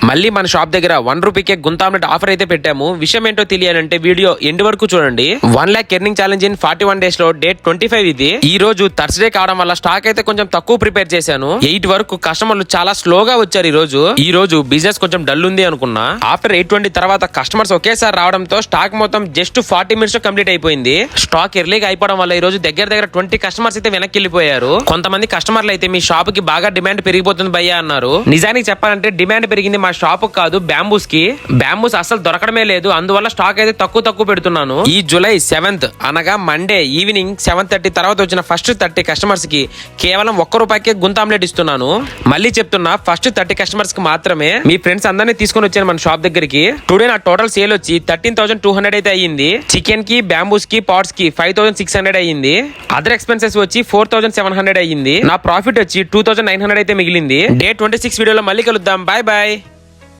మళ్ళీ మన షాప్ దగ్గర 1 రూపీకే గుంత ఆమ్లెట్ ఆఫర్ అయితే పెట్టాము. విషయం ఏంటో తెలియాలంటే వీడియో ఎండ్ వరకు చూడండి. 1 lakh earning challenge in 41 days లో డేట్ 25 ఇది. ఈ రోజు థర్స్డే కావడం వల్ల స్టాక్ అయితే కొంచెం తక్కువ ప్రిపేర్ చేశాను. 8 వరకు కస్టమర్లు చాలా స్లోగా వచ్చారు. ఈ రోజు బిజినెస్ కొంచెం డల్ ఉంది అనుకున్నా. ఆఫ్టర్ 8:20 తర్వాత కస్టమర్స్ ఒకేసారి రావడంతో స్టాక్ మొత్తం జస్ట్ 40 minutes లో కంప్లీట్ అయిపోయింది. స్టాక్ ఎర్లీగా అయిపోవడం వల్ల ఈ రోజు దగ్గర 20 కస్టమర్స్ అయితే వెనక్కి వెళ్ళిపోయారు. కొంతమంది కస్టమర్లు అయితే మీ షాప్ కి బాగా డిమాండ్ పెరిగిపోతుంది భయ్యా అన్నారు. నిజానికి చెప్పాలంటే డిమాండ్ పెరిగింది మా షాప్ కాదు, బ్యాంబూస్ కి. బ్యాంబూస్ అసలు దొరకడమే లేదు, అందువల్ల స్టాక్ అయితే తక్కువ పెడుతున్నాను. ఈ జూలై 7th అనగా మండే ఈవినింగ్ 7:30 తర్వాత వచ్చిన ఫస్ట్ 30 కస్టమర్స్ కి కేవలం 1 రూపాయికే గుంత ఆమ్లెట్ ఇస్తున్నాను. మళ్ళీ చెప్తున్నా, ఫస్ట్ 30 కస్టమర్స్ కి మాత్రమే. మీ ఫ్రెండ్స్ అందరినీ తీసుకొని వచ్చాను మన షాప్ దగ్గరికి. టుడే నా టోటల్ సేల్ వచ్చి 13,200 అయితే అయ్యింది. చికెన్ కి, బ్యాంబూస్ కి, పాట్స్ కి 5,600 అయ్యింది. అదర్ ఎక్స్పెన్సెస్ వచ్చి 4,700 అయ్యింది. నా ప్రాఫిట్ వచ్చి 2,900 అయితే మిగిలింది. డే 26 వీడియోలో మళ్ళీ కలుద్దాం. Bye bye.